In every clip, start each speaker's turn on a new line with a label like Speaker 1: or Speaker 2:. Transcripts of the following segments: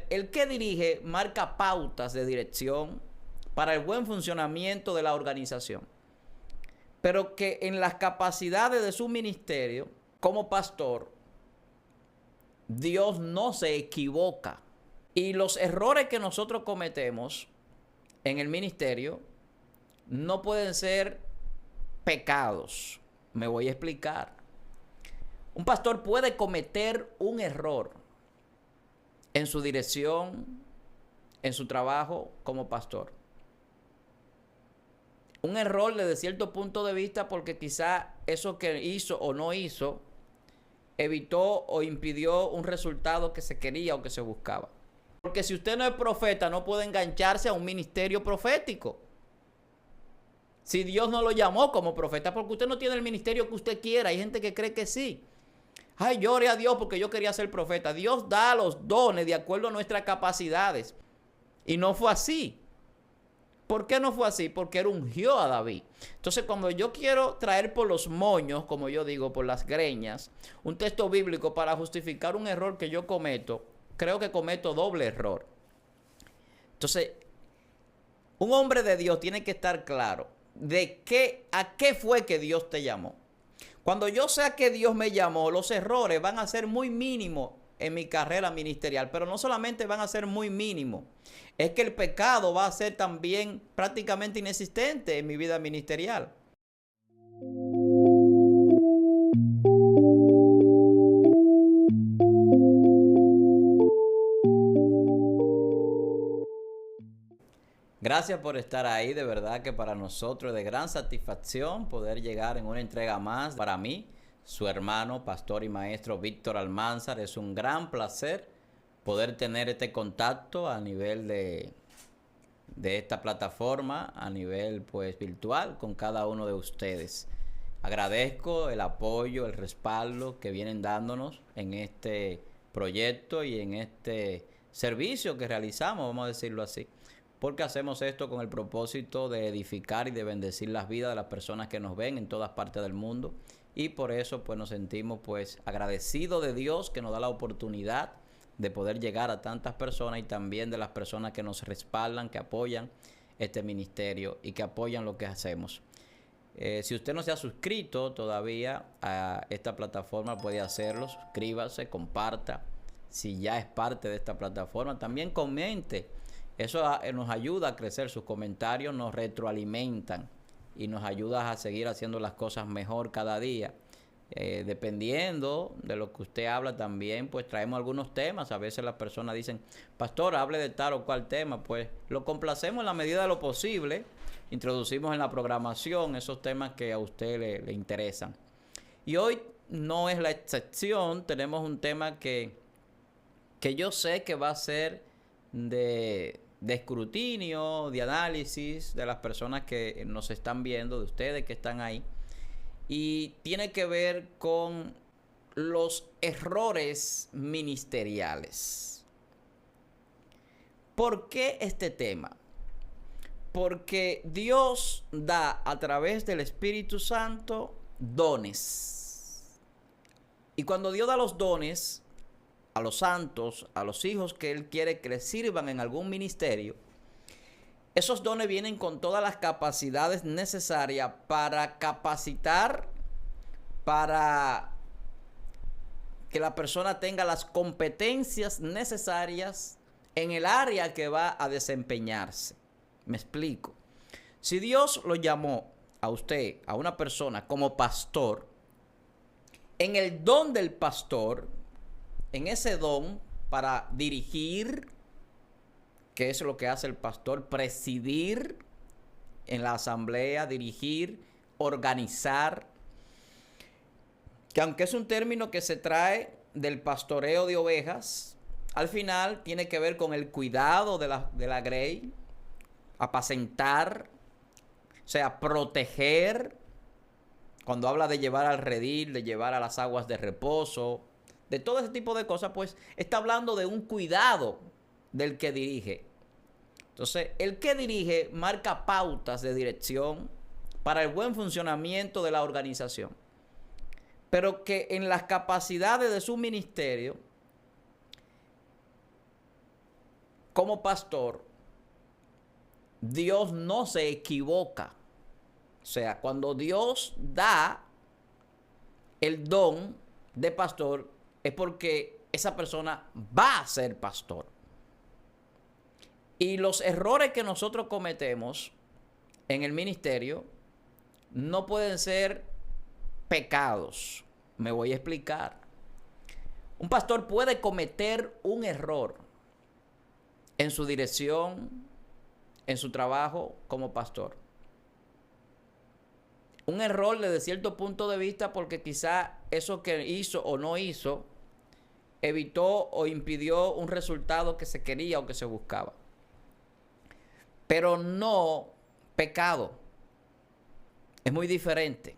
Speaker 1: el que dirige marca pautas de dirección para el buen funcionamiento de la organización, pero que en las capacidades de su ministerio como pastor, Dios no se equivoca. Y los errores que nosotros cometemos en el ministerio no pueden ser pecados. Me voy a explicar. Un pastor puede cometer un error en su dirección, en su trabajo como pastor. Un error desde cierto punto de vista porque quizá eso que hizo o no hizo evitó o impidió un resultado que se quería o que se buscaba. Porque si usted no es profeta, no puede engancharse a un ministerio profético. Si Dios no lo llamó como profeta, porque usted no tiene el ministerio que usted quiera. Hay gente que cree que sí. Ay, llore a Dios porque yo quería ser profeta. Dios da los dones de acuerdo a nuestras capacidades. Y no fue así. ¿Por qué no fue así? Porque Él ungió a David. Entonces, cuando yo quiero traer por los moños, como yo digo, por las greñas, un texto bíblico para justificar un error que yo cometo, creo que cometo doble error. Entonces, un hombre de Dios tiene que estar claro de a qué fue que Dios te llamó. Cuando yo sé a qué Dios me llamó, los errores van a ser muy mínimos en mi carrera ministerial, pero no solamente van a ser muy mínimos, es que el pecado va a ser también prácticamente inexistente en mi vida ministerial. Gracias por estar ahí, de verdad que para nosotros es de gran satisfacción poder llegar en una entrega más. Para mí, su hermano, pastor y maestro Víctor Almanzar, es un gran placer poder tener este contacto a nivel de esta plataforma, a nivel pues virtual con cada uno de ustedes. Agradezco el apoyo, el respaldo que vienen dándonos en este proyecto y en este servicio que realizamos, vamos a decirlo así, porque hacemos esto con el propósito de edificar y de bendecir las vidas de las personas que nos ven en todas partes del mundo, y por eso pues nos sentimos pues agradecidos de Dios que nos da la oportunidad de poder llegar a tantas personas, y también de las personas que nos respaldan, que apoyan este ministerio y que apoyan lo que hacemos. Si usted no se ha suscrito todavía a esta plataforma, puede hacerlo. Suscríbase, comparta. Si ya es parte de esta plataforma, también comente. Eso nos ayuda a crecer. Sus comentarios nos retroalimentan y nos ayuda a seguir haciendo las cosas mejor cada día. Dependiendo de lo que usted habla también, pues traemos algunos temas. A veces las personas dicen, pastor, hable de tal o cual tema. Pues lo complacemos en la medida de lo posible. Introducimos en la programación esos temas que a usted le interesan. Y hoy no es la excepción. Tenemos un tema que yo sé que va a ser de escrutinio, de análisis de las personas que nos están viendo, de ustedes que están ahí. Y tiene que ver con los errores ministeriales. ¿Por qué este tema? Porque Dios da a través del Espíritu Santo dones. Y cuando Dios da los dones a los santos, a los hijos que Él quiere que les sirvan en algún ministerio, esos dones vienen con todas las capacidades necesarias para capacitar, para que la persona tenga las competencias necesarias en el área que va a desempeñarse. Me explico. Si Dios lo llamó a usted, a una persona como pastor, en el don del pastor, en ese don para dirigir, que es lo que hace el pastor, presidir en la asamblea, dirigir, organizar, que aunque es un término que se trae del pastoreo de ovejas, al final tiene que ver con el cuidado de la grey, apacentar, o sea, proteger. Cuando habla de llevar al redil, de llevar a las aguas de reposo, de todo ese tipo de cosas, pues está hablando de un cuidado del que dirige. Entonces, el que dirige marca pautas de dirección para el buen funcionamiento de la organización, pero que en las capacidades de su ministerio como pastor, Dios no se equivoca. O sea, cuando Dios da el don de pastor, es porque esa persona va a ser pastor. Y los errores que nosotros cometemos en el ministerio no pueden ser pecados. Me voy a explicar. Un pastor puede cometer un error en su dirección, en su trabajo como pastor. Un error desde cierto punto de vista porque quizá eso que hizo o no hizo evitó o impidió un resultado que se quería o que se buscaba. Pero no pecado. Es muy diferente.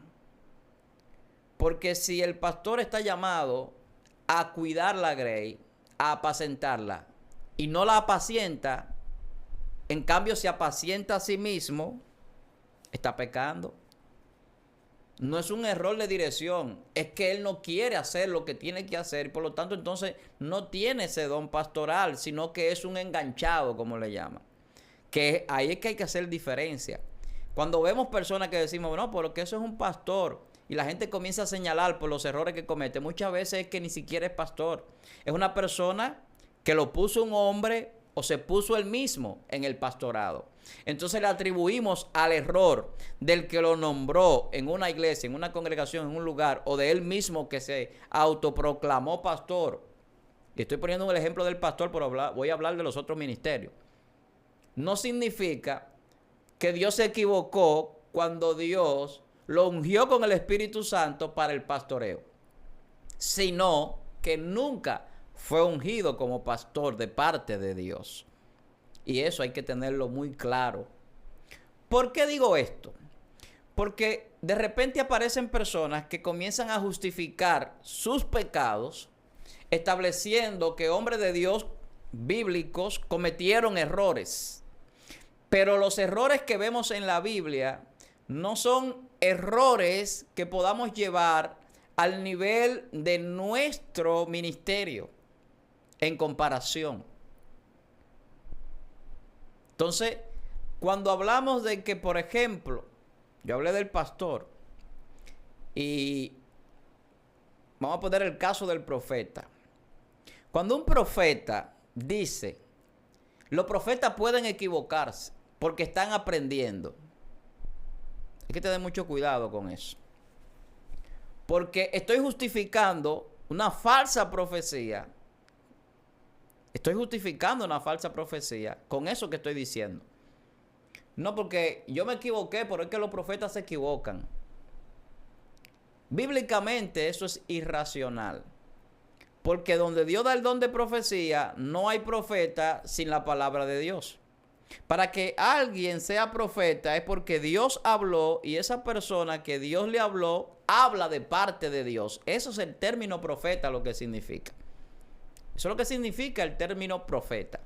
Speaker 1: Porque si el pastor está llamado a cuidar la grey, a apacentarla, y no la apacienta, en cambio se apacienta a sí mismo, está pecando. No es un error de dirección, es que él no quiere hacer lo que tiene que hacer y por lo tanto entonces no tiene ese don pastoral, sino que es un enganchado, como le llaman. Que ahí es que hay que hacer diferencia. Cuando vemos personas que decimos, no, porque eso es un pastor, y la gente comienza a señalar por los errores que comete, muchas veces es que ni siquiera es pastor. Es una persona que lo puso un hombre o se puso él mismo en el pastorado. Entonces le atribuimos al error del que lo nombró en una iglesia, en una congregación, en un lugar, o de él mismo que se autoproclamó pastor. Y estoy poniendo el ejemplo del pastor, pero voy a hablar de los otros ministerios. No significa que Dios se equivocó cuando Dios lo ungió con el Espíritu Santo para el pastoreo, sino que nunca fue ungido como pastor de parte de Dios. Y eso hay que tenerlo muy claro. ¿Por qué digo esto? Porque de repente aparecen personas que comienzan a justificar sus pecados, estableciendo que hombres de Dios bíblicos cometieron errores. Pero los errores que vemos en la Biblia no son errores que podamos llevar al nivel de nuestro ministerio en comparación. Entonces, cuando hablamos de que, por ejemplo, yo hablé del pastor y vamos a poner el caso del profeta. Cuando un profeta dice, los profetas pueden equivocarse porque están aprendiendo. Hay que tener mucho cuidado con eso. Porque estoy justificando una falsa profecía. Estoy justificando una falsa profecía con eso que estoy diciendo. No porque yo me equivoqué, pero es que los profetas se equivocan. Bíblicamente eso es irracional. Porque donde Dios da el don de profecía, no hay profeta sin la palabra de Dios. Para que alguien sea profeta es porque Dios habló y esa persona que Dios le habló, habla de parte de Dios. Eso es el término profeta, lo que significa. Eso es lo que significa el término profeta.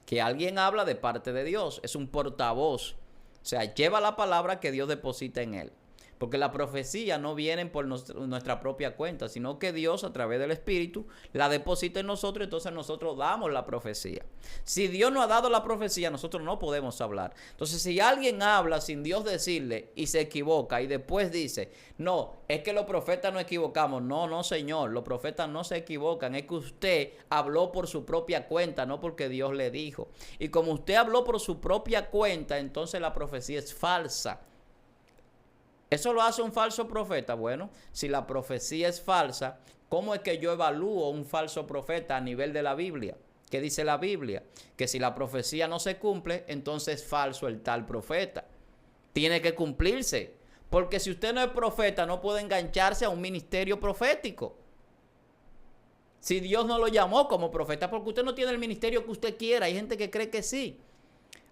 Speaker 1: Que alguien habla de parte de Dios. Es un portavoz. O sea, lleva la palabra que Dios deposita en él. Porque la profecía no viene por nuestra propia cuenta, sino que Dios a través del Espíritu la deposita en nosotros, entonces nosotros damos la profecía. Si Dios no ha dado la profecía, nosotros no podemos hablar. Entonces, si alguien habla sin Dios decirle y se equivoca y después dice, no, es que los profetas no equivocamos. No, no, señor, los profetas no se equivocan. Es que usted habló por su propia cuenta, no porque Dios le dijo. Y como usted habló por su propia cuenta, entonces la profecía es falsa. ¿Eso lo hace un falso profeta? Bueno, si la profecía es falsa, ¿cómo es que yo evalúo un falso profeta a nivel de la Biblia? ¿Qué dice la Biblia? Que si la profecía no se cumple, entonces es falso el tal profeta. Tiene que cumplirse. Porque si usted no es profeta, no puede engancharse a un ministerio profético. Si Dios no lo llamó como profeta, porque usted no tiene el ministerio que usted quiera. Hay gente que cree que sí.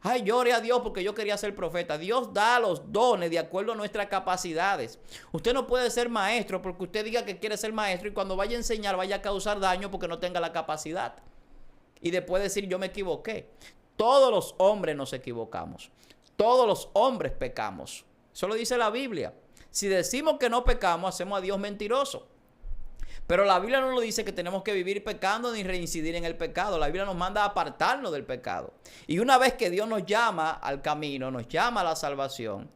Speaker 1: Ay, llore a Dios porque yo quería ser profeta. Dios da los dones de acuerdo a nuestras capacidades. Usted no puede ser maestro porque usted diga que quiere ser maestro y cuando vaya a enseñar vaya a causar daño porque no tenga la capacidad. Y después decir yo me equivoqué. Todos los hombres nos equivocamos. Todos los hombres pecamos. Eso lo dice la Biblia. Si decimos que no pecamos, hacemos a Dios mentiroso. Pero la Biblia no nos dice que tenemos que vivir pecando ni reincidir en el pecado. La Biblia nos manda a apartarnos del pecado. Y una vez que Dios nos llama al camino, nos llama a la salvación,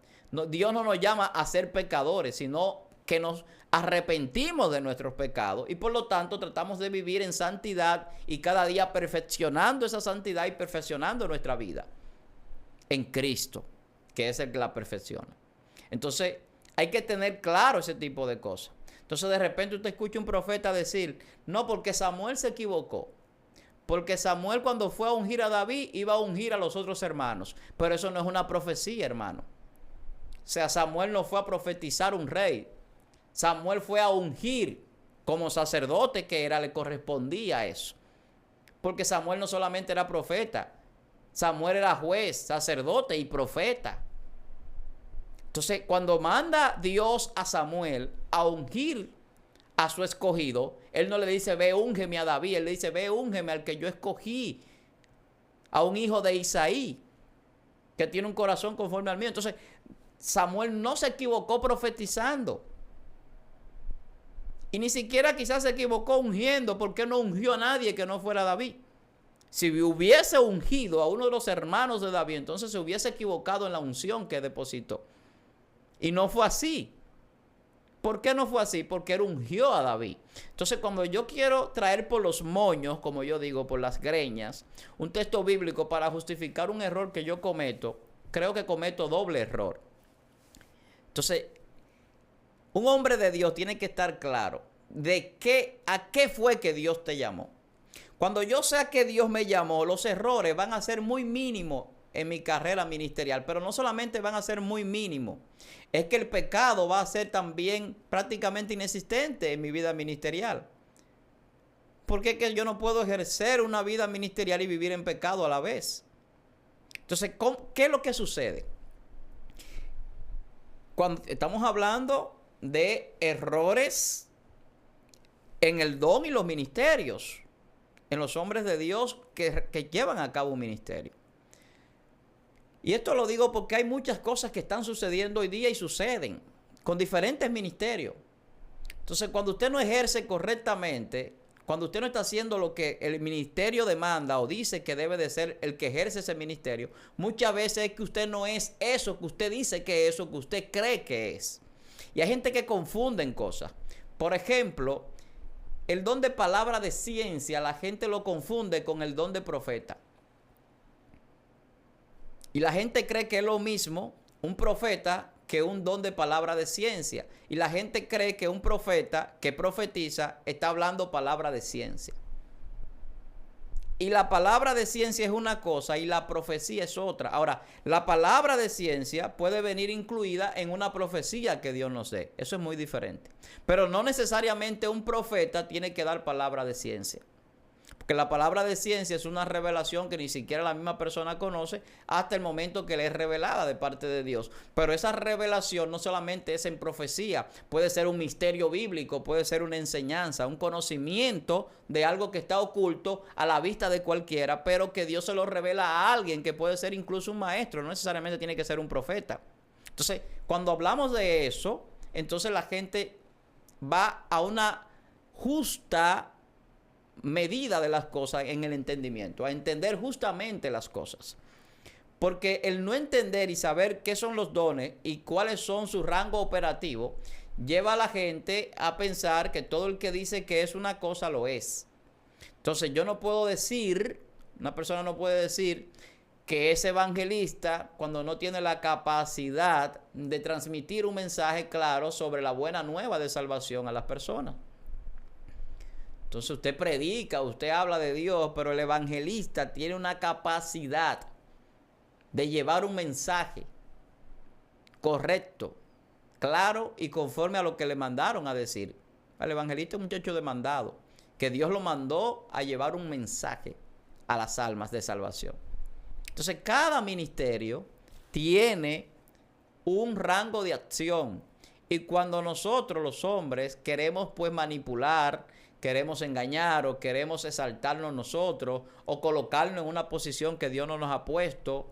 Speaker 1: Dios no nos llama a ser pecadores, sino que nos arrepentimos de nuestros pecados y por lo tanto tratamos de vivir en santidad y cada día perfeccionando esa santidad y perfeccionando nuestra vida en Cristo, que es el que la perfecciona. Entonces hay que tener claro ese tipo de cosas. Entonces de repente usted escucha un profeta decir, no, porque Samuel se equivocó. Porque Samuel cuando fue a ungir a David iba a ungir a los otros hermanos. Pero eso no es una profecía, hermano. O sea, Samuel no fue a profetizar un rey. Samuel fue a ungir como sacerdote que era, le correspondía a eso. Porque Samuel no solamente era profeta. Samuel era juez, sacerdote y profeta. Entonces, cuando manda Dios a Samuel a ungir a su escogido, él no le dice, ve, úngeme a David. Él le dice, ve, úngeme al que yo escogí, a un hijo de Isaí, que tiene un corazón conforme al mío. Entonces, Samuel no se equivocó profetizando. Y ni siquiera quizás se equivocó ungiendo, porque no ungió a nadie que no fuera David. Si hubiese ungido a uno de los hermanos de David, entonces se hubiese equivocado en la unción que depositó. Y no fue así. ¿Por qué no fue así? Porque él ungió a David. Entonces, cuando yo quiero traer por los moños, como yo digo, por las greñas, un texto bíblico para justificar un error que yo cometo, creo que cometo doble error. Entonces, un hombre de Dios tiene que estar claro de a qué fue que Dios te llamó. Cuando yo sé a qué Dios me llamó, los errores van a ser muy mínimos en mi carrera ministerial, pero no solamente van a ser muy mínimos, es que el pecado va a ser también prácticamente inexistente en mi vida ministerial. Porque es que yo no puedo ejercer una vida ministerial y vivir en pecado a la vez. Entonces, ¿qué es lo que sucede? Cuando estamos hablando de errores en el don y los ministerios, en los hombres de Dios que llevan a cabo un ministerio. Y esto lo digo porque hay muchas cosas que están sucediendo hoy día y suceden con diferentes ministerios. Entonces, cuando usted no ejerce correctamente, cuando usted no está haciendo lo que el ministerio demanda o dice que debe de ser el que ejerce ese ministerio, muchas veces es que usted no es eso que usted dice que es o que usted cree que es. Y hay gente que confunden cosas. Por ejemplo, el don de palabra de ciencia, la gente lo confunde con el don de profeta. Y la gente cree que es lo mismo un profeta que un don de palabra de ciencia. Y la gente cree que un profeta que profetiza está hablando palabra de ciencia. Y la palabra de ciencia es una cosa y la profecía es otra. Ahora, la palabra de ciencia puede venir incluida en una profecía que Dios nos dé. Eso es muy diferente. Pero no necesariamente un profeta tiene que dar palabra de ciencia. Porque la palabra de ciencia es una revelación que ni siquiera la misma persona conoce hasta el momento que le es revelada de parte de Dios. Pero esa revelación no solamente es en profecía, puede ser un misterio bíblico, puede ser una enseñanza, un conocimiento de algo que está oculto a la vista de cualquiera, pero que Dios se lo revela a alguien que puede ser incluso un maestro, no necesariamente tiene que ser un profeta. Entonces, cuando hablamos de eso, entonces la gente va a una justa medida de las cosas en el entendimiento, a entender justamente las cosas. Porque el no entender y saber qué son los dones y cuáles son su rango operativo, lleva a la gente a pensar que todo el que dice que es una cosa lo es. Entonces yo no puedo decir, una persona no puede decir que es evangelista cuando no tiene la capacidad de transmitir un mensaje claro sobre la buena nueva de salvación a las personas. Entonces usted predica, usted habla de Dios, pero el evangelista tiene una capacidad de llevar un mensaje correcto, claro y conforme a lo que le mandaron a decir. El evangelista es un muchacho demandado, que Dios lo mandó a llevar un mensaje a las almas de salvación. Entonces cada ministerio tiene un rango de acción. Y cuando nosotros los hombres queremos pues manipular, queremos engañar o queremos exaltarnos nosotros o colocarnos en una posición que Dios no nos ha puesto,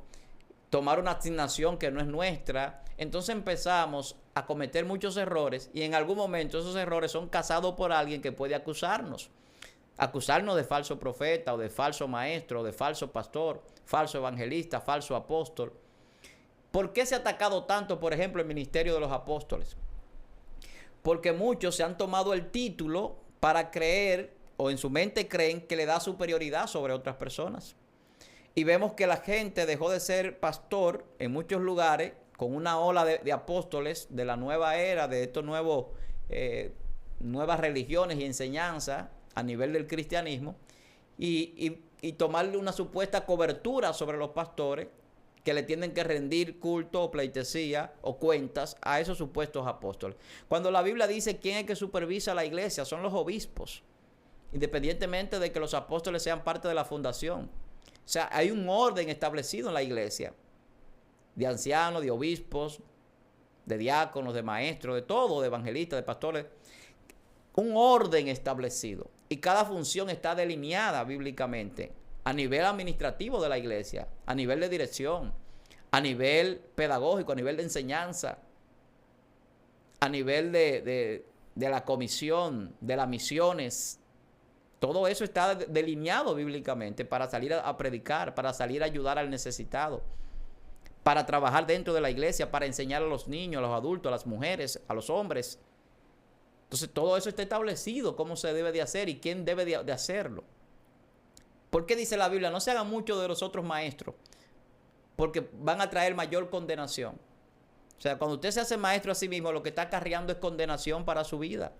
Speaker 1: tomar una asignación que no es nuestra, entonces empezamos a cometer muchos errores y en algún momento esos errores son cazados por alguien que puede acusarnos. Acusarnos de falso profeta o de falso maestro o de falso pastor, falso evangelista, falso apóstol. ¿Por qué se ha atacado tanto, por ejemplo, el ministerio de los apóstoles? Porque muchos se han tomado el título para creer o en su mente creen que le da superioridad sobre otras personas. Y vemos que la gente dejó de ser pastor en muchos lugares con una ola de apóstoles de la nueva era, de estos nuevas religiones y enseñanzas a nivel del cristianismo y tomarle una supuesta cobertura sobre los pastores que le tienen que rendir culto o pleitesía o cuentas a esos supuestos apóstoles. Cuando la Biblia dice quién es que supervisa la iglesia, son los obispos, independientemente de que los apóstoles sean parte de la fundación. O sea, hay un orden establecido en la iglesia, de ancianos, de obispos, de diáconos, de maestros, de todo, de evangelistas, de pastores. Un orden establecido y cada función está delineada bíblicamente a nivel administrativo de la iglesia, a nivel de dirección, a nivel pedagógico, a nivel de enseñanza, a nivel de la comisión, de las misiones. Todo eso está delineado bíblicamente para salir a predicar, para salir a ayudar al necesitado, para trabajar dentro de la iglesia, para enseñar a los niños, a los adultos, a las mujeres, a los hombres. Entonces todo eso está establecido, cómo se debe de hacer y quién debe de hacerlo. ¿Por qué dice la Biblia? No se hagan mucho de los otros maestros, porque van a traer mayor condenación. O sea, cuando usted se hace maestro a sí mismo, lo que está acarreando es condenación para su vida,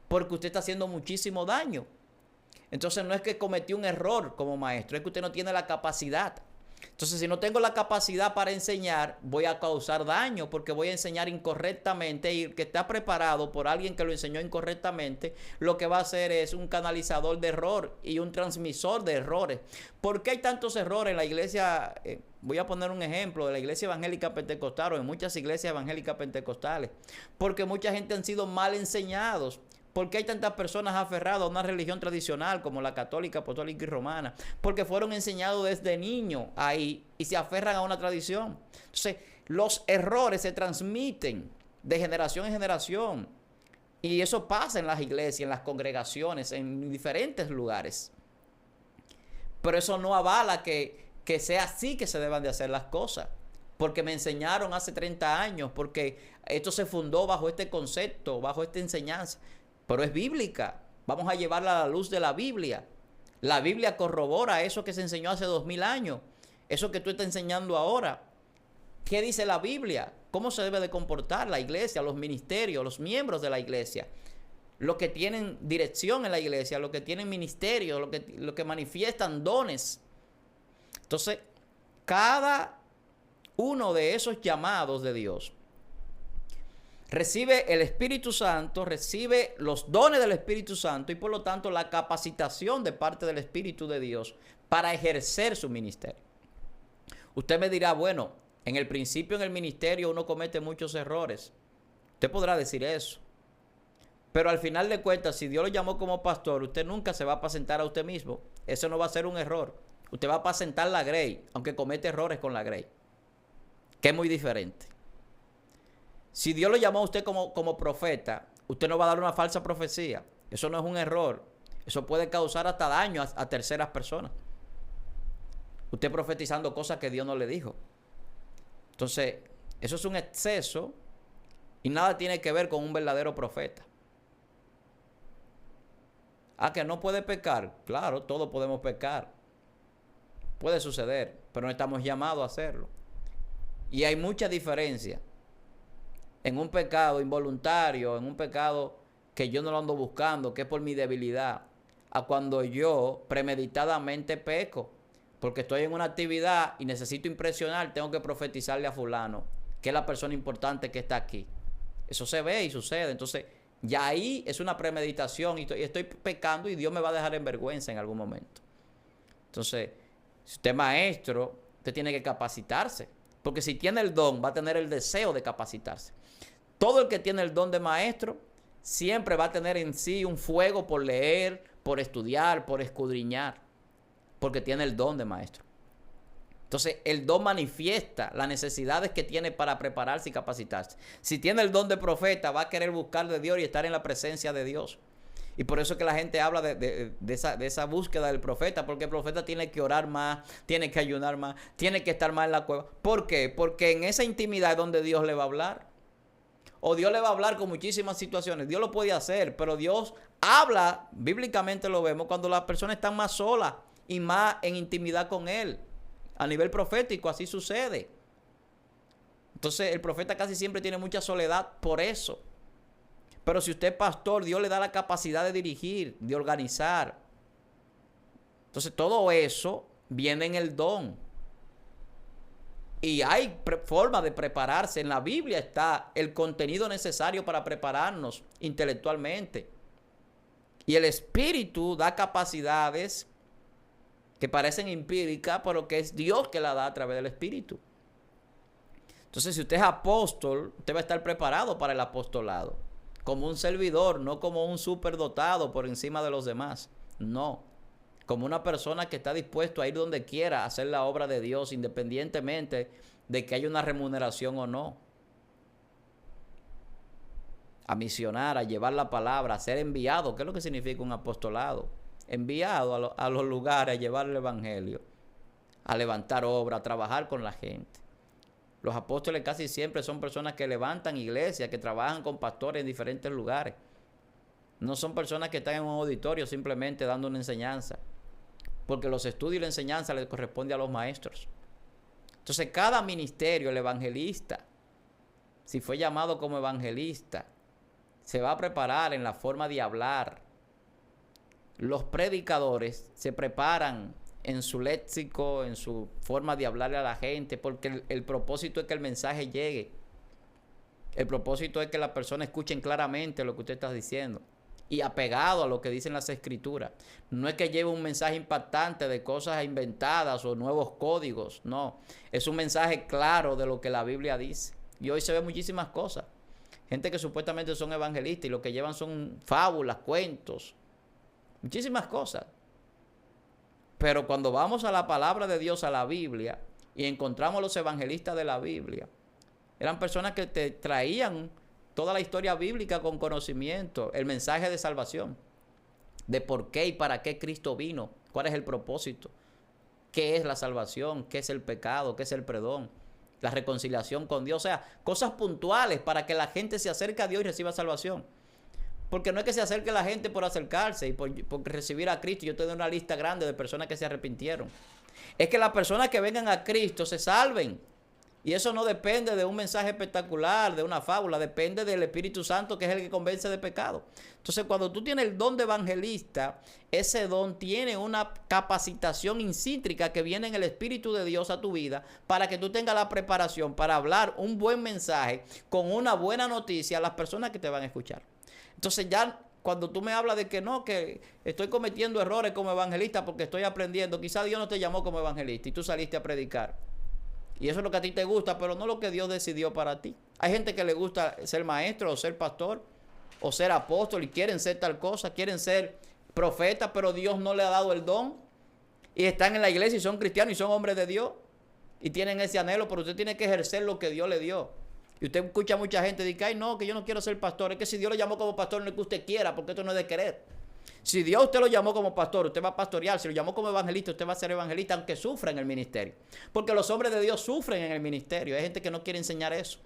Speaker 1: porque usted está haciendo muchísimo daño. Entonces no es que cometió un error como maestro, es que usted no tiene la capacidad. Entonces, si no tengo la capacidad para enseñar, voy a causar daño porque voy a enseñar incorrectamente y el que está preparado por alguien que lo enseñó incorrectamente, lo que va a hacer es un canalizador de error y un transmisor de errores. ¿Por qué hay tantos errores en la iglesia? Voy a poner un ejemplo de la iglesia evangélica pentecostal o en muchas iglesias evangélicas pentecostales. Porque mucha gente han sido mal enseñados. ¿Por qué hay tantas personas aferradas a una religión tradicional como la católica, apostólica y romana? Porque fueron enseñados desde niños ahí y se aferran a una tradición. Entonces, los errores se transmiten de generación en generación. Y eso pasa en las iglesias, en las congregaciones, en diferentes lugares. Pero eso no avala que sea así que se deban de hacer las cosas. Porque me enseñaron hace 30 años, porque esto se fundó bajo este concepto, bajo esta enseñanza. Pero es bíblica. Vamos a llevarla a la luz de la Biblia. La Biblia corrobora eso que se enseñó hace 2000 años. Eso que tú estás enseñando ahora. ¿Qué dice la Biblia? ¿Cómo se debe de comportar la iglesia, los ministerios, los miembros de la iglesia? Los que tienen dirección en la iglesia, los que tienen ministerio, los que manifiestan dones. Entonces, cada uno de esos llamados de Dios recibe el Espíritu Santo, recibe los dones del Espíritu Santo y por lo tanto la capacitación de parte del Espíritu de Dios para ejercer su ministerio. Usted me dirá, bueno, en el principio en el ministerio uno comete muchos errores. Usted podrá decir eso. Pero al final de cuentas, si Dios lo llamó como pastor, usted nunca se va a apacentar a usted mismo. Eso no va a ser un error. Usted va a apacentar la grey, aunque comete errores con la grey, que es muy diferente. Si Dios lo llamó a usted como profeta, usted no va a dar una falsa profecía. Eso no es un error. Eso puede causar hasta daño a terceras personas. Usted profetizando cosas que Dios no le dijo. Entonces, eso es un exceso y nada tiene que ver con un verdadero profeta. Que no puede pecar. Claro, todos podemos pecar. Puede suceder, pero no estamos llamados a hacerlo. Y hay mucha diferencia en un pecado involuntario, en un pecado que yo no lo ando buscando, que es por mi debilidad, a cuando yo premeditadamente peco, porque estoy en una actividad y necesito impresionar, tengo que profetizarle a fulano, que es la persona importante que está aquí. Eso se ve y sucede. Entonces, ya ahí es una premeditación y estoy pecando y Dios me va a dejar en vergüenza en algún momento. Entonces, si usted es maestro, usted tiene que capacitarse, porque si tiene el don, va a tener el deseo de capacitarse. Todo el que tiene el don de maestro siempre va a tener en sí un fuego por leer, por estudiar, por escudriñar, porque tiene el don de maestro. Entonces, el don manifiesta las necesidades que tiene para prepararse y capacitarse. Si tiene el don de profeta, va a querer buscar de Dios y estar en la presencia de Dios. Y por eso es que la gente habla de esa búsqueda del profeta, porque el profeta tiene que orar más, tiene que ayunar más, tiene que estar más en la cueva. ¿Por qué? Porque en esa intimidad es donde Dios le va a hablar. O Dios le va a hablar con muchísimas situaciones. Dios lo puede hacer, pero Dios habla, bíblicamente lo vemos, cuando las personas están más solas y más en intimidad con Él. A nivel profético así sucede. Entonces el profeta casi siempre tiene mucha soledad por eso. Pero si usted es pastor, Dios le da la capacidad de dirigir, de organizar. Entonces todo eso viene en el don. Y hay forma de prepararse. En la Biblia está el contenido necesario para prepararnos intelectualmente. Y el Espíritu da capacidades que parecen empíricas, pero que es Dios que la da a través del Espíritu. Entonces, si usted es apóstol, usted va a estar preparado para el apostolado. Como un servidor, no como un superdotado por encima de los demás. No. Como una persona que está dispuesto a ir donde quiera a hacer la obra de Dios, independientemente de que haya una remuneración o no. A misionar, a llevar la palabra, a ser enviado. ¿Qué es lo que significa un apostolado? Enviado a los lugares a llevar el evangelio, a levantar obra, a trabajar con la gente. Los apóstoles casi siempre son personas que levantan iglesias, que trabajan con pastores en diferentes lugares. No son personas que están en un auditorio simplemente dando una enseñanza, porque los estudios y la enseñanza les corresponde a los maestros. Entonces cada ministerio, el evangelista, si fue llamado como evangelista, se va a preparar en la forma de hablar. Los predicadores se preparan en su léxico, en su forma de hablarle a la gente, porque el propósito es que el mensaje llegue. El propósito es que las personas escuchen claramente lo que usted está diciendo y apegado a lo que dicen las escrituras. No es que lleve un mensaje impactante de cosas inventadas o nuevos códigos, no. Es un mensaje claro de lo que la Biblia dice. Y hoy se ve muchísimas cosas. Gente que supuestamente son evangelistas y lo que llevan son fábulas, cuentos, muchísimas cosas. Pero cuando vamos a la palabra de Dios, a la Biblia, y encontramos los evangelistas de la Biblia, eran personas que te traían toda la historia bíblica con conocimiento, el mensaje de salvación, de por qué y para qué Cristo vino, cuál es el propósito, qué es la salvación, qué es el pecado, qué es el perdón, la reconciliación con Dios. O sea, cosas puntuales para que la gente se acerque a Dios y reciba salvación. Porque no es que se acerque la gente por acercarse y por recibir a Cristo. Yo te doy una lista grande de personas que se arrepintieron. Es que las personas que vengan a Cristo se salven. Y eso no depende de un mensaje espectacular, de una fábula. Depende del Espíritu Santo, que es el que convence de pecado. Entonces, cuando tú tienes el don de evangelista, ese don tiene una capacitación incíntrica que viene en el Espíritu de Dios a tu vida para que tú tengas la preparación para hablar un buen mensaje con una buena noticia a las personas que te van a escuchar. Entonces ya cuando tú me hablas de que no, que estoy cometiendo errores como evangelista porque estoy aprendiendo, quizá Dios no te llamó como evangelista y tú saliste a predicar. Y eso es lo que a ti te gusta, pero no lo que Dios decidió para ti. Hay gente que le gusta ser maestro o ser pastor o ser apóstol y quieren ser tal cosa, quieren ser profeta, pero Dios no le ha dado el don. Y están en la iglesia y son cristianos y son hombres de Dios y tienen ese anhelo, pero usted tiene que ejercer lo que Dios le dio. Y usted escucha a mucha gente decir, ay no, que yo no quiero ser pastor. Es que si Dios lo llamó como pastor no es que usted quiera, porque esto no es de querer. Si Dios usted lo llamó como pastor, usted va a pastorear. Si lo llamó como evangelista, usted va a ser evangelista, aunque sufra en el ministerio. Porque los hombres de Dios sufren en el ministerio. Hay gente que no quiere enseñar eso.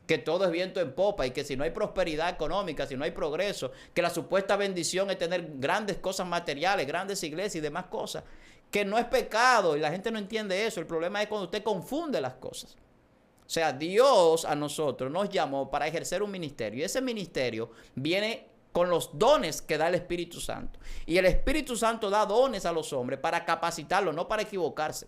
Speaker 1: Que todo es viento en popa y que si no hay prosperidad económica, si no hay progreso, que la supuesta bendición es tener grandes cosas materiales, grandes iglesias y demás cosas. Que no es pecado y la gente no entiende eso. El problema es cuando usted confunde las cosas. O sea, Dios a nosotros nos llamó para ejercer un ministerio. Y ese ministerio viene con los dones que da el Espíritu Santo. Y el Espíritu Santo da dones a los hombres para capacitarlos, no para equivocarse.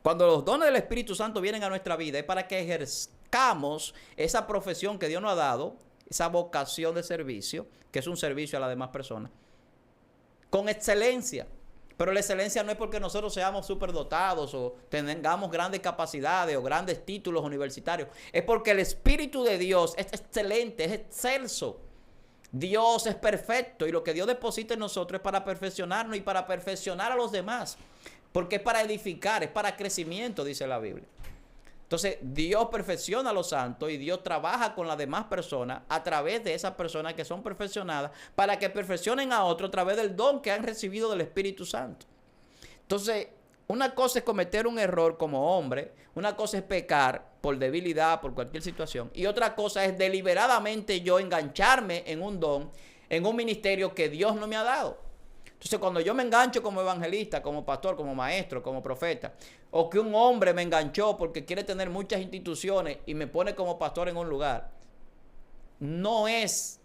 Speaker 1: Cuando los dones del Espíritu Santo vienen a nuestra vida es para que ejerzcamos esa profesión que Dios nos ha dado, esa vocación de servicio, que es un servicio a las demás personas, con excelencia. Pero la excelencia no es porque nosotros seamos superdotados o tengamos grandes capacidades o grandes títulos universitarios. Es porque el Espíritu de Dios es excelente, es excelso. Dios es perfecto y lo que Dios deposita en nosotros es para perfeccionarnos y para perfeccionar a los demás. porque es para edificar, es para crecimiento, dice la Biblia. Entonces, Dios perfecciona a los santos y Dios trabaja con las demás personas a través de esas personas que son perfeccionadas para que perfeccionen a otros a través del don que han recibido del Espíritu Santo. Entonces, una cosa es cometer un error como hombre, una cosa es pecar por debilidad, por cualquier situación, y otra cosa es deliberadamente yo engancharme en un don, en un ministerio que Dios no me ha dado. Entonces, cuando yo me engancho como evangelista, como pastor, como maestro, como profeta, o que un hombre me enganchó porque quiere tener muchas instituciones y me pone como pastor en un lugar, no es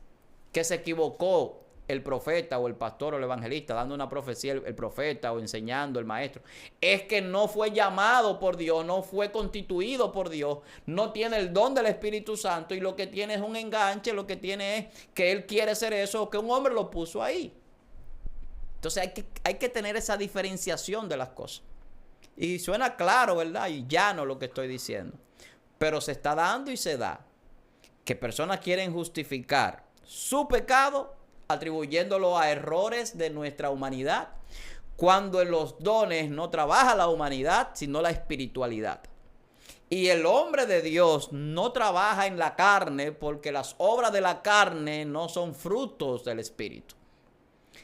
Speaker 1: que se equivocó el profeta o el pastor o el evangelista dando una profecía, el profeta o enseñando el maestro. Es que no fue llamado por Dios, no fue constituido por Dios, no tiene el don del Espíritu Santo y lo que tiene es un enganche, lo que tiene es que él quiere hacer eso o que un hombre lo puso ahí. Entonces hay que tener esa diferenciación de las cosas. Y suena claro, ¿verdad? Y llano lo que estoy diciendo. Pero se está dando y se da. Que personas quieren justificar su pecado atribuyéndolo a errores de nuestra humanidad, cuando en los dones no trabaja la humanidad, sino la espiritualidad. Y el hombre de Dios no trabaja en la carne porque las obras de la carne no son frutos del Espíritu.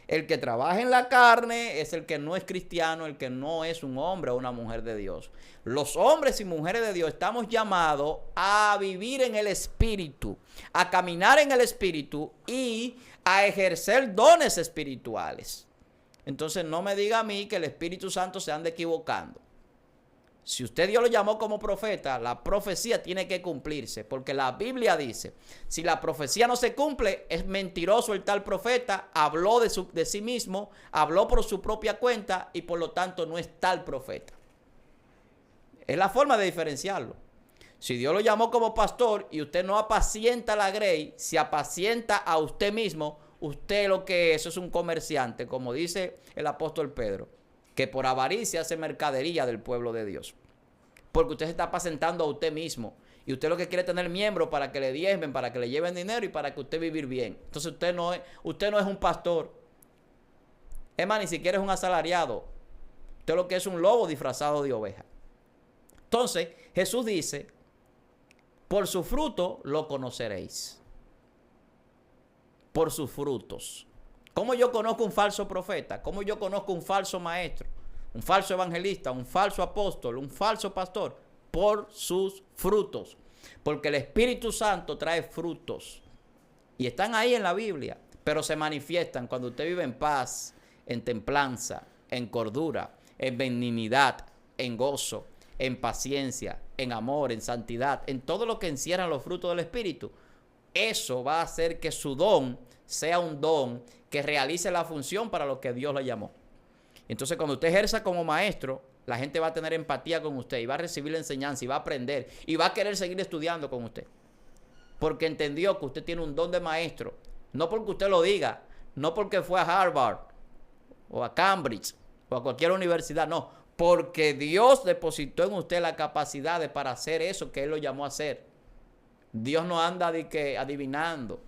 Speaker 1: El que trabaja en la carne es el que no es cristiano, el que no es un hombre o una mujer de Dios. Los hombres y mujeres de Dios estamos llamados a vivir en el Espíritu, a caminar en el Espíritu y a ejercer dones espirituales. Entonces no me diga a mí que el Espíritu Santo se anda equivocando. Si usted Dios lo llamó como profeta, la profecía tiene que cumplirse, porque la Biblia dice, si la profecía no se cumple, es mentiroso el tal profeta, habló de sí mismo, habló por su propia cuenta y por lo tanto no es tal profeta. Es la forma de diferenciarlo. Si Dios lo llamó como pastor y usted no apacienta la grey, si apacienta a usted mismo, usted lo que es un comerciante, como dice el apóstol Pedro, que por avaricia hace mercadería del pueblo de Dios. Porque usted se está apacentando a usted mismo. Y usted lo que quiere es tener miembros para que le diezmen, para que le lleven dinero y para que usted vivir bien. Entonces usted no es un pastor. Es más, ni siquiera es un asalariado. Usted lo que es un lobo disfrazado de oveja. Entonces Jesús dice, por su fruto lo conoceréis. Por sus frutos. ¿Cómo yo conozco un falso profeta? ¿Cómo yo conozco un falso maestro? Un falso evangelista, un falso apóstol, un falso pastor. Por sus frutos. Porque el Espíritu Santo trae frutos. Y están ahí en la Biblia. Pero se manifiestan cuando usted vive en paz, en templanza, en cordura, en benignidad, en gozo, en paciencia, en amor, en santidad, en todo lo que encierran los frutos del Espíritu. Eso va a hacer que su don sea un don que realice la función para lo que Dios le llamó. Entonces, cuando usted ejerza como maestro, la gente va a tener empatía con usted y va a recibir la enseñanza y va a aprender y va a querer seguir estudiando con usted. Porque entendió que usted tiene un don de maestro. No porque usted lo diga, no porque fue a Harvard o a Cambridge o a cualquier universidad, no. Porque Dios depositó en usted la capacidad para hacer eso que Él lo llamó a hacer. Dios no anda adivinando.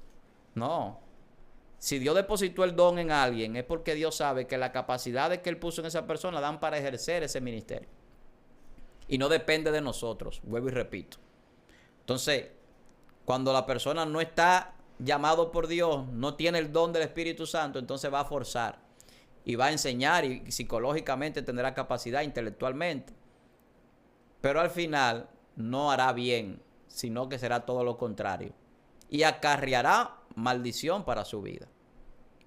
Speaker 1: No. Si Dios depositó el don en alguien, es porque Dios sabe que las capacidades que Él puso en esa persona dan para ejercer ese ministerio. Y no depende de nosotros, vuelvo y repito. Entonces, cuando la persona no está llamado por Dios, no tiene el don del Espíritu Santo, entonces va a forzar. Y va a enseñar y psicológicamente tendrá capacidad intelectualmente. Pero al final no hará bien, sino que será todo lo contrario. Y acarreará maldición para su vida.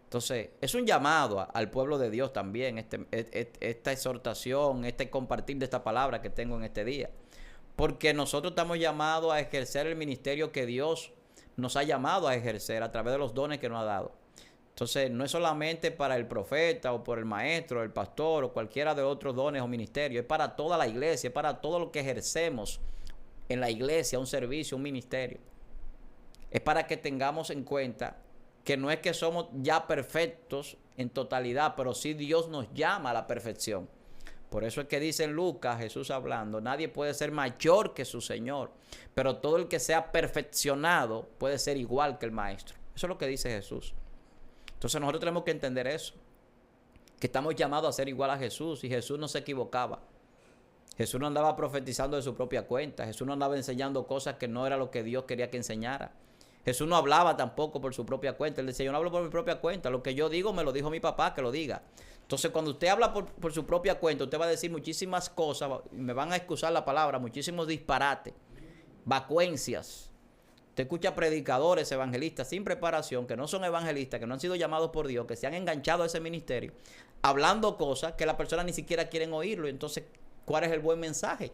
Speaker 1: Entonces, es un llamado al pueblo de Dios también, esta exhortación, este compartir de esta palabra que tengo en este día. Porque nosotros estamos llamados a ejercer el ministerio que Dios nos ha llamado a ejercer a través de los dones que nos ha dado. Entonces, no es solamente para el profeta o por el maestro, el pastor o cualquiera de otros dones o ministerios. Es para toda la iglesia, es para todo lo que ejercemos en la iglesia, un servicio, un ministerio. Es para que tengamos en cuenta que no es que somos ya perfectos en totalidad, pero sí Dios nos llama a la perfección. Por eso es que dice en Lucas, Jesús hablando, nadie puede ser mayor que su Señor, pero todo el que sea perfeccionado puede ser igual que el Maestro. Eso es lo que dice Jesús. Entonces nosotros tenemos que entender eso. que estamos llamados a ser igual a Jesús, y Jesús no se equivocaba. Jesús no andaba profetizando de su propia cuenta. Jesús no andaba enseñando cosas que no era lo que Dios quería que enseñara. Jesús no hablaba tampoco por su propia cuenta. Él decía, yo no hablo por mi propia cuenta. Lo que yo digo me lo dijo mi papá que lo diga. Entonces, cuando usted habla por su propia cuenta, usted va a decir muchísimas cosas, me van a excusar la palabra, muchísimos disparates, vacuencias. Usted escucha predicadores, evangelistas sin preparación, que no son evangelistas, que no han sido llamados por Dios, que se han enganchado a ese ministerio, hablando cosas que las personas ni siquiera quieren oírlo. Entonces, ¿cuál es el buen mensaje?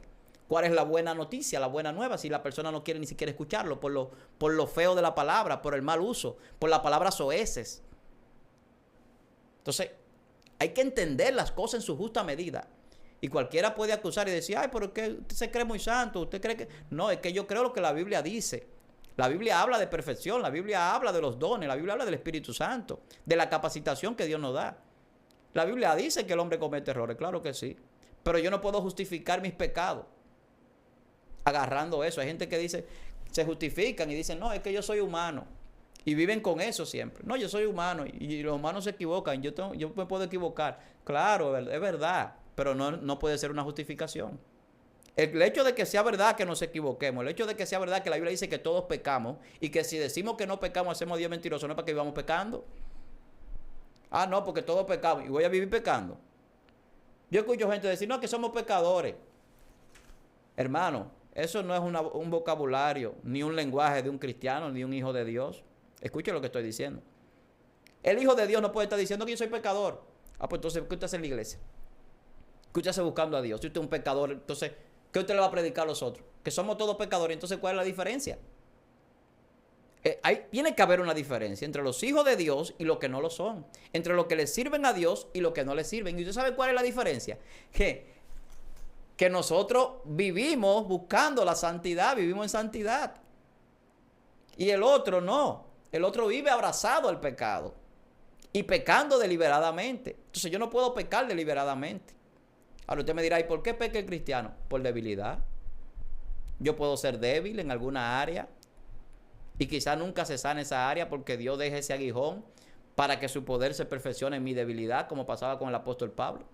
Speaker 1: ¿Cuál es la buena noticia, la buena nueva? Si la persona no quiere ni siquiera escucharlo por lo feo de la palabra, por el mal uso, por la palabra soeces. Entonces, hay que entender las cosas en su justa medida. Y cualquiera puede acusar y decir, ay, pero ¿qué? Usted se cree muy santo, usted cree que... No, es que yo creo lo que la Biblia dice. La Biblia habla de perfección, la Biblia habla de los dones, la Biblia habla del Espíritu Santo, de la capacitación que Dios nos da. La Biblia dice que el hombre comete errores, claro que sí. Pero yo no puedo justificar mis pecados agarrando eso. Hay gente que dice, se justifican y dicen, no, es que yo soy humano. Y viven con eso siempre. No, yo soy humano y los humanos se equivocan. Yo me puedo equivocar. Claro, es verdad, pero no puede ser una justificación. El hecho de que sea verdad que nos equivoquemos, el hecho de que sea verdad que la Biblia dice que todos pecamos y que si decimos que no pecamos hacemos a Dios mentiroso, no es para que vivamos pecando. Ah, no, porque todos pecamos y voy a vivir pecando. Yo escucho gente decir, no, que somos pecadores. Hermano, eso no es un vocabulario, ni un lenguaje de un cristiano, ni un hijo de Dios. Escuche lo que estoy diciendo. El hijo de Dios no puede estar diciendo que yo soy pecador. Ah, pues entonces, ¿qué usted hace en la iglesia? ¿Qué usted hace buscando a Dios? Si usted es un pecador, entonces, ¿qué usted le va a predicar a los otros? Que somos todos pecadores, entonces, ¿cuál es la diferencia? Tiene que haber una diferencia entre los hijos de Dios y los que no lo son. Entre los que le sirven a Dios y los que no le sirven. ¿Y usted sabe cuál es la diferencia? Que nosotros vivimos buscando la santidad, vivimos en santidad. Y el otro no. El otro vive abrazado al pecado y pecando deliberadamente. Entonces yo no puedo pecar deliberadamente. Ahora usted me dirá, ¿y por qué peca el cristiano? Por debilidad. Yo puedo ser débil en alguna área y quizás nunca se sane esa área porque Dios deje ese aguijón para que su poder se perfeccione en mi debilidad, como pasaba con el apóstol Pablo.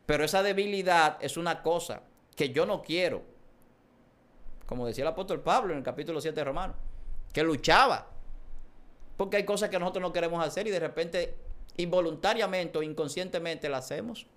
Speaker 1: Pero esa debilidad es una cosa que yo no quiero. Como decía el apóstol Pablo en el capítulo 7 de Romanos, que luchaba. Porque hay cosas que nosotros no queremos hacer y de repente involuntariamente o inconscientemente las hacemos.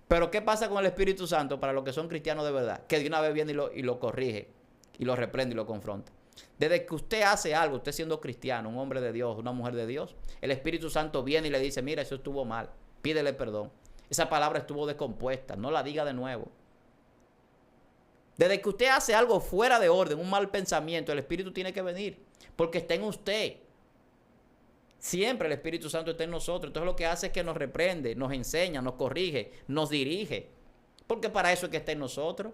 Speaker 1: Pero ¿qué pasa con el Espíritu Santo para los que son cristianos de verdad? Que de una vez viene y lo corrige, y lo reprende y lo confronta. Desde que usted hace algo, usted siendo cristiano, un hombre de Dios, una mujer de Dios, el Espíritu Santo viene y le dice, mira, eso estuvo mal, pídele perdón. Esa palabra estuvo descompuesta, no la diga de nuevo. Desde que usted hace algo fuera de orden, un mal pensamiento, el Espíritu tiene que venir, porque está en usted. Siempre el Espíritu Santo está en nosotros. Entonces lo que hace es que nos reprende, nos enseña, nos corrige, nos dirige. Porque para eso es que está en nosotros.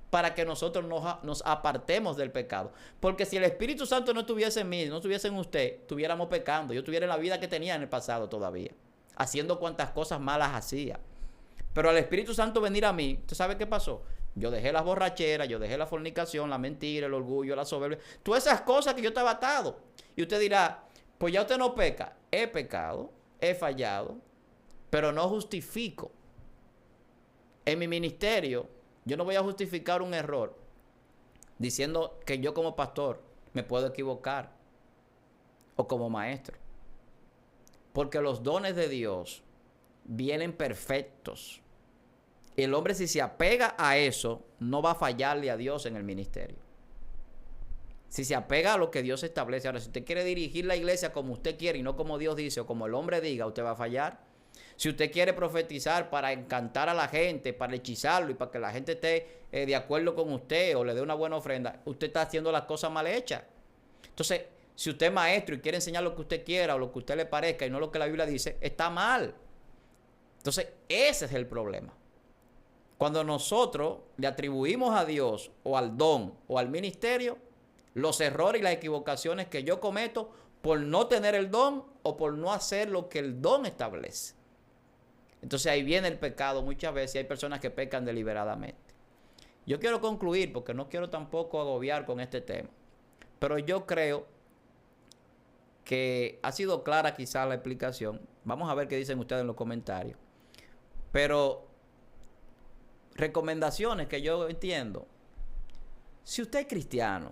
Speaker 1: Para que nosotros nos apartemos del pecado. Porque si el Espíritu Santo no estuviese en mí, no estuviese en usted, estuviéramos pecando. Yo estuviera en la vida que tenía en el pasado todavía, haciendo cuantas cosas malas hacía. Pero al Espíritu Santo venir a mí, ¿usted sabe qué pasó? Yo dejé las borracheras, yo dejé la fornicación, la mentira, el orgullo, la soberbia. Todas esas cosas que yo estaba atado. Y usted dirá, pues ya usted no peca. He pecado, he fallado, pero no justifico. En mi ministerio, yo no voy a justificar un error diciendo que yo como pastor me puedo equivocar o como maestro. Porque los dones de Dios vienen perfectos. El hombre, si se apega a eso, no va a fallarle a Dios en el ministerio. Si se apega a lo que Dios establece. Ahora, si usted quiere dirigir la iglesia como usted quiere y no como Dios dice o como el hombre diga, usted va a fallar. Si usted quiere profetizar para encantar a la gente, para hechizarlo y para que la gente esté de acuerdo con usted o le dé una buena ofrenda, usted está haciendo las cosas mal hechas. Entonces, si usted es maestro y quiere enseñar lo que usted quiera o lo que a usted le parezca y no lo que la Biblia dice, está mal. Entonces, ese es el problema. Cuando nosotros le atribuimos a Dios o al don o al ministerio los errores y las equivocaciones que yo cometo por no tener el don o por no hacer lo que el don establece. Entonces ahí viene el pecado muchas veces y hay personas que pecan deliberadamente. Yo quiero concluir porque no quiero tampoco agobiar con este tema. Pero yo creo que ha sido clara quizá la explicación. Vamos a ver qué dicen ustedes en los comentarios. Pero recomendaciones que yo entiendo. Si usted es cristiano,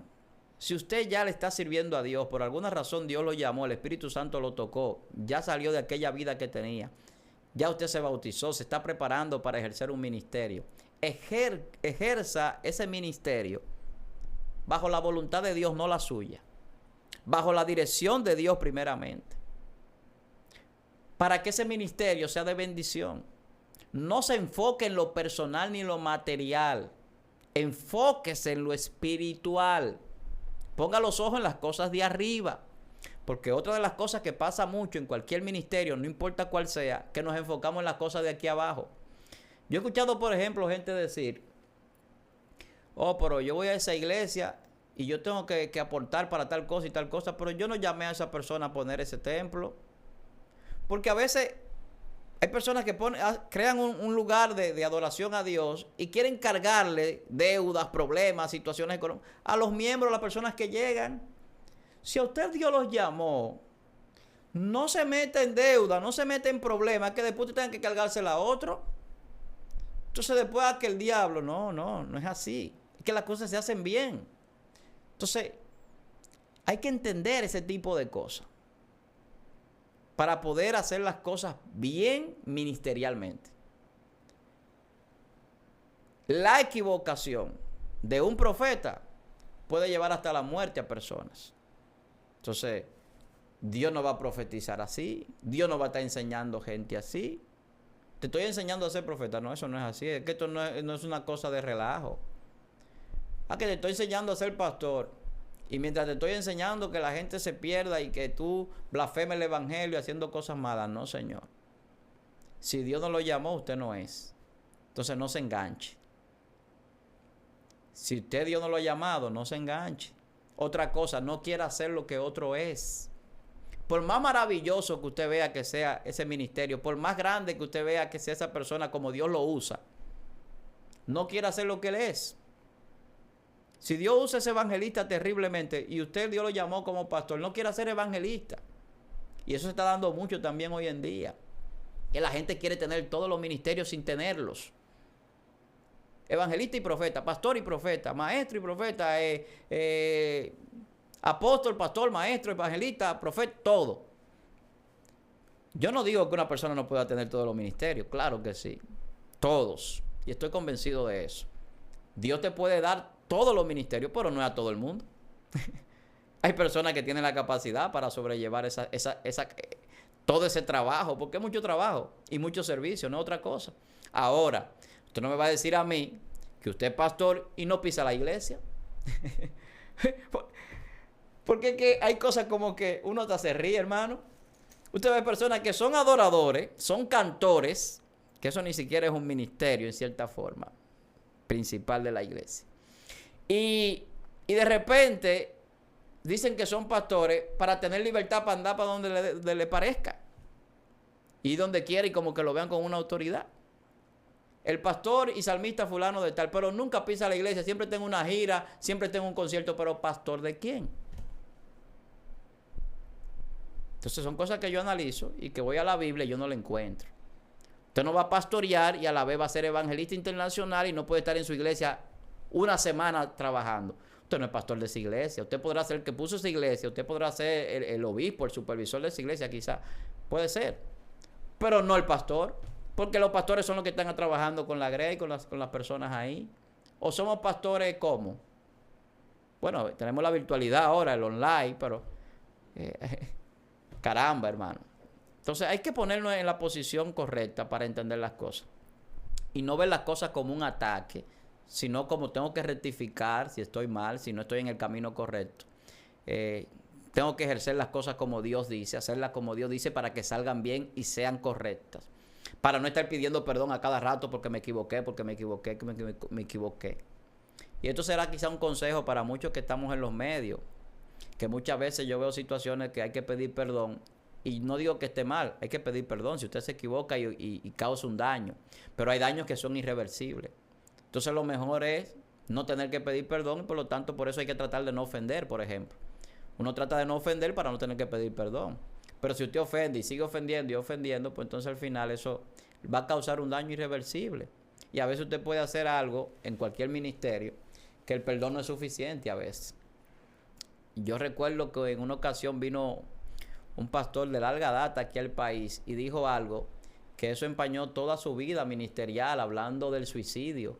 Speaker 1: si usted ya le está sirviendo a Dios, por alguna razón Dios lo llamó, el Espíritu Santo lo tocó, ya salió de aquella vida que tenía, ya usted se bautizó, se está preparando para ejercer un ministerio. Ejerza ese ministerio bajo la voluntad de Dios, no la suya. Bajo la dirección de Dios primeramente. Para que ese ministerio sea de bendición. No se enfoque en lo personal ni en lo material. Enfóquese en lo espiritual. Ponga los ojos en las cosas de arriba. Porque otra de las cosas que pasa mucho en cualquier ministerio, no importa cuál sea, que nos enfocamos en las cosas de aquí abajo. Yo he escuchado, por ejemplo, gente decir, oh, pero yo voy a esa iglesia y yo tengo que aportar para tal cosa y tal cosa, pero yo no llamé a esa persona a poner ese templo. Porque a veces hay personas que crean un lugar de adoración a Dios y quieren cargarle deudas, problemas, situaciones económicas a los miembros, a las personas que llegan. Si a usted Dios los llamó, no se mete en deuda, no se mete en problemas, que después usted tenga que cargársela a otro. Entonces después que el diablo, no es así. Es que las cosas se hacen bien. Entonces, hay que entender ese tipo de cosas para poder hacer las cosas bien ministerialmente. La equivocación de un profeta puede llevar hasta la muerte a personas. Entonces, Dios no va a profetizar así. Dios no va a estar enseñando gente así. Te estoy enseñando a ser profeta. No, eso no es así. Es que esto no es una cosa de relajo. Que te estoy enseñando a ser pastor. Y mientras te estoy enseñando que la gente se pierda y que tú blasfemes el evangelio haciendo cosas malas. No, Señor. Si Dios no lo llamó, usted no es. Entonces no se enganche. Si usted Dios no lo ha llamado, no se enganche. Otra cosa, no quiera hacer lo que otro es. Por más maravilloso que usted vea que sea ese ministerio, por más grande que usted vea que sea esa persona como Dios lo usa, no quiera hacer lo que él es. Si Dios usa ese evangelista terriblemente y usted Dios lo llamó como pastor, no quiera ser evangelista. Y eso se está dando mucho también hoy en día. Que la gente quiere tener todos los ministerios sin tenerlos. Evangelista y profeta, pastor y profeta, maestro y profeta, apóstol, pastor, maestro, evangelista, profeta, todo. Yo no digo que una persona no pueda tener todos los ministerios, claro que sí, todos. Y estoy convencido de eso. Dios te puede dar todos los ministerios, pero no es a todo el mundo. Hay personas que tienen la capacidad para sobrellevar todo ese trabajo, porque es mucho trabajo y mucho servicio, no es otra cosa. Ahora, usted no me va a decir a mí que usted es pastor y no pisa la iglesia. Porque es que hay cosas como que uno hasta se ríe, hermano. Usted ve personas que son adoradores, son cantores, que eso ni siquiera es un ministerio en cierta forma, principal de la iglesia. Y de repente dicen que son pastores para tener libertad para andar para donde le parezca. Y donde quiera y como que lo vean con una autoridad. El pastor y salmista fulano de tal, pero nunca pisa la iglesia, siempre tengo una gira, siempre tengo un concierto, pero ¿pastor de quién? Entonces son cosas que yo analizo y que voy a la Biblia y yo no la encuentro. Usted no va a pastorear y a la vez va a ser evangelista internacional y no puede estar en su iglesia una semana trabajando. Usted no es pastor de esa iglesia. Usted podrá ser el que puso esa iglesia, usted podrá ser el obispo, el supervisor de esa iglesia, quizá. Puede ser. Pero no el pastor. Porque los pastores son los que están trabajando con la grey y con las personas ahí. ¿O somos pastores cómo? Bueno, tenemos la virtualidad ahora, el online, pero caramba, hermano. Entonces hay que ponernos en la posición correcta para entender las cosas. Y no ver las cosas como un ataque, sino como tengo que rectificar si estoy mal, si no estoy en el camino correcto. Tengo que ejercer las cosas como Dios dice, hacerlas como Dios dice para que salgan bien y sean correctas. Para no estar pidiendo perdón a cada rato porque me equivoqué. Y esto será quizá un consejo para muchos que estamos en los medios, que muchas veces yo veo situaciones que hay que pedir perdón. Y no digo que esté mal, hay que pedir perdón si usted se equivoca y causa un daño. Pero hay daños que son irreversibles. Entonces lo mejor es no tener que pedir perdón y por lo tanto por eso hay que tratar de no ofender, por ejemplo. Uno trata de no ofender para no tener que pedir perdón. Pero si usted ofende y sigue ofendiendo y ofendiendo, pues entonces al final eso va a causar un daño irreversible. Y a veces usted puede hacer algo en cualquier ministerio que el perdón no es suficiente a veces. Yo recuerdo que en una ocasión vino un pastor de larga data aquí al país y dijo algo que eso empañó toda su vida ministerial, hablando del suicidio,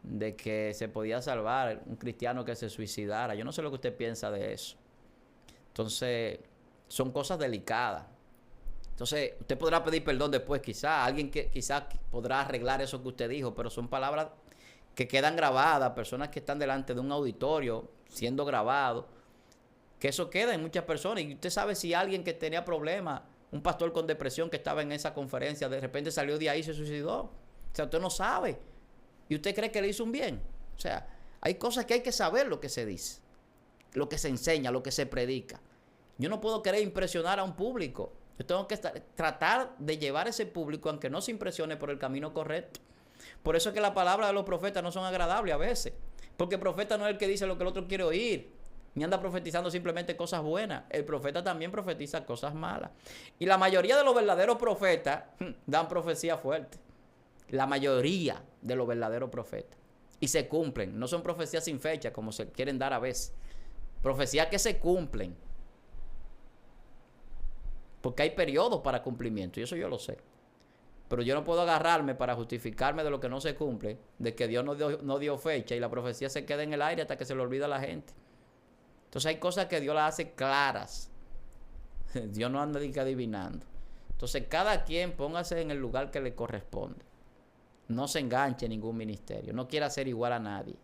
Speaker 1: de que se podía salvar un cristiano que se suicidara. Yo no sé lo que usted piensa de eso. Entonces, son cosas delicadas. Entonces, usted podrá pedir perdón después, quizás. Alguien que quizás podrá arreglar eso que usted dijo, pero son palabras que quedan grabadas, personas que están delante de un auditorio siendo grabados, que eso queda en muchas personas. Y usted sabe si alguien que tenía problemas, un pastor con depresión que estaba en esa conferencia, de repente salió de ahí y se suicidó. O sea, usted no sabe. Y usted cree que le hizo un bien. O sea, hay cosas que hay que saber lo que se dice, lo que se enseña, lo que se predica. Yo no puedo querer impresionar a un público. Yo tengo que tratar de llevar a ese público, aunque no se impresione, por el camino correcto. Por eso es que las palabras de los profetas no son agradables a veces. Porque el profeta no es el que dice lo que el otro quiere oír, ni anda profetizando simplemente cosas buenas. El profeta también profetiza cosas malas. Y la mayoría de los verdaderos profetas dan profecía fuerte. La mayoría de los verdaderos profetas. Y se cumplen. No son profecías sin fecha, como se quieren dar a veces. Profecías que se cumplen. Porque hay periodos para cumplimiento, y eso yo lo sé. Pero yo no puedo agarrarme para justificarme de lo que no se cumple, de que Dios no dio fecha y la profecía se queda en el aire hasta que se le olvida a la gente. Entonces hay cosas que Dios las hace claras. Dios no anda adivinando. Entonces cada quien póngase en el lugar que le corresponde. No se enganche en ningún ministerio. No quiera ser igual a nadie.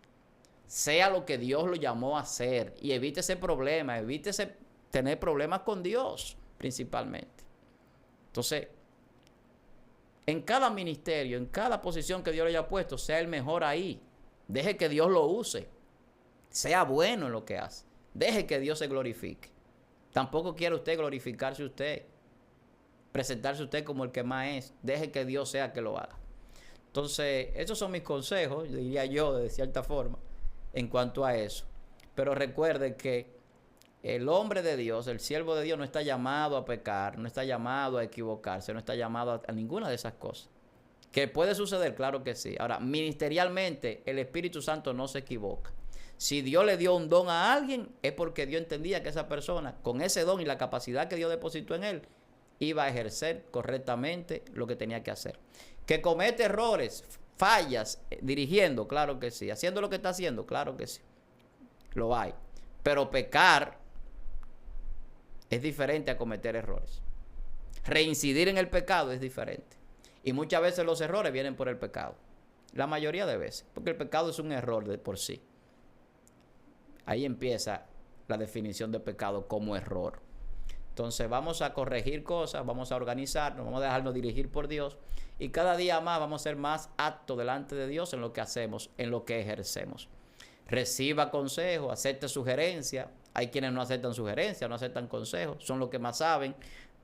Speaker 1: Sea lo que Dios lo llamó a hacer. Y evítese problemas. Evítese tener problemas con Dios, principalmente. Entonces, en cada ministerio, en cada posición que Dios le haya puesto, sea el mejor ahí. Deje que Dios lo use. Sea bueno en lo que hace. Deje que Dios se glorifique. Tampoco quiere usted glorificarse usted. Presentarse usted como el que más es. Deje que Dios sea que lo haga. Entonces, esos son mis consejos, diría yo, de cierta forma, en cuanto a eso. Pero recuerde que el hombre de Dios, el siervo de Dios, no está llamado a pecar, no está llamado a equivocarse, no está llamado a ninguna de esas cosas. ¿Que puede suceder? Claro que sí. Ahora, ministerialmente, el Espíritu Santo no se equivoca. Si Dios le dio un don a alguien, es porque Dios entendía que esa persona, con ese don y la capacidad que Dios depositó en él, iba a ejercer correctamente lo que tenía que hacer. Que comete errores, fallas, dirigiendo, claro que sí. Haciendo lo que está haciendo, claro que sí. Lo hay. Pero pecar es diferente a cometer errores. Reincidir en el pecado es diferente. Y muchas veces los errores vienen por el pecado. La mayoría de veces. Porque el pecado es un error de por sí. Ahí empieza la definición de pecado como error. Entonces vamos a corregir cosas, vamos a organizarnos, vamos a dejarnos dirigir por Dios. Y cada día más vamos a ser más aptos delante de Dios en lo que hacemos, en lo que ejercemos. Reciba consejos, acepte sugerencias. Hay quienes no aceptan sugerencias, no aceptan consejos, son los que más saben.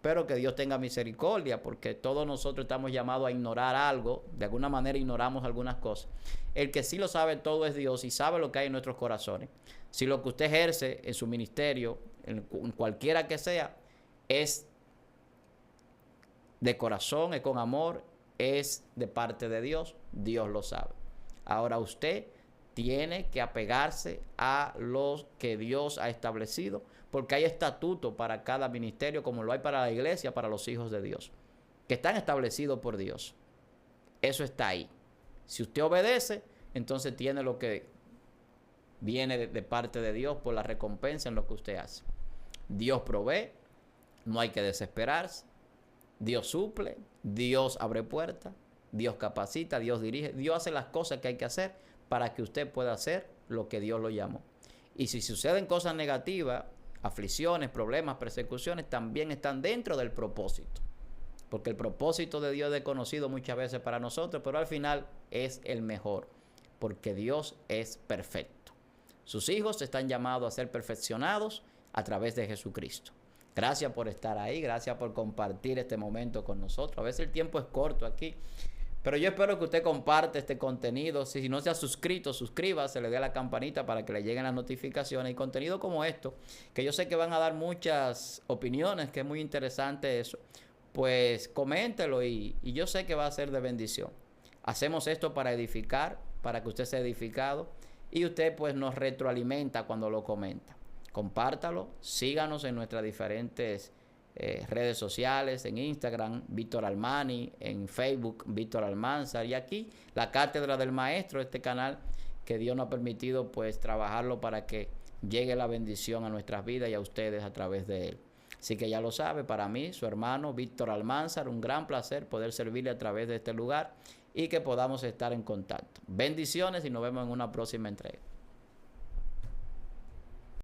Speaker 1: Pero que Dios tenga misericordia, porque todos nosotros estamos llamados a ignorar algo. De alguna manera ignoramos algunas cosas. El que sí lo sabe todo es Dios y sabe lo que hay en nuestros corazones. Si lo que usted ejerce en su ministerio, en cualquiera que sea, es de corazón, es con amor, es de parte de Dios, Dios lo sabe. Ahora usted tiene que apegarse a lo que Dios ha establecido, porque hay estatutos para cada ministerio, como lo hay para la iglesia, para los hijos de Dios, que están establecidos por Dios. Eso está ahí. Si usted obedece, entonces tiene lo que viene de parte de Dios por la recompensa en lo que usted hace. Dios provee, no hay que desesperarse. Dios suple, Dios abre puertas, Dios capacita, Dios dirige, Dios hace las cosas que hay que hacer para que usted pueda hacer lo que Dios lo llamó. Y si suceden cosas negativas, aflicciones, problemas, persecuciones, también están dentro del propósito. Porque el propósito de Dios es desconocido muchas veces para nosotros, pero al final es el mejor, porque Dios es perfecto. Sus hijos están llamados a ser perfeccionados a través de Jesucristo. Gracias por estar ahí, gracias por compartir este momento con nosotros. A veces el tiempo es corto aquí, Pero yo espero que usted comparte este contenido. Si no se ha suscrito, suscríbase, le dé a la campanita para que le lleguen las notificaciones. Y contenido como esto, que yo sé que van a dar muchas opiniones, que es muy interesante eso, pues coméntelo y yo sé que va a ser de bendición. Hacemos esto para edificar, para que usted sea edificado y usted pues nos retroalimenta cuando lo comenta. Compártalo, síganos en nuestras diferentes redes sociales, en Instagram, Víctor Almani, en Facebook, Víctor Almanzar, y aquí la Cátedra del Maestro, este canal que Dios nos ha permitido pues trabajarlo para que llegue la bendición a nuestras vidas y a ustedes a través de él. Así que ya lo sabe, para mí, su hermano Víctor Almanzar, un gran placer poder servirle a través de este lugar y que podamos estar en contacto. Bendiciones y nos vemos en una próxima entrega.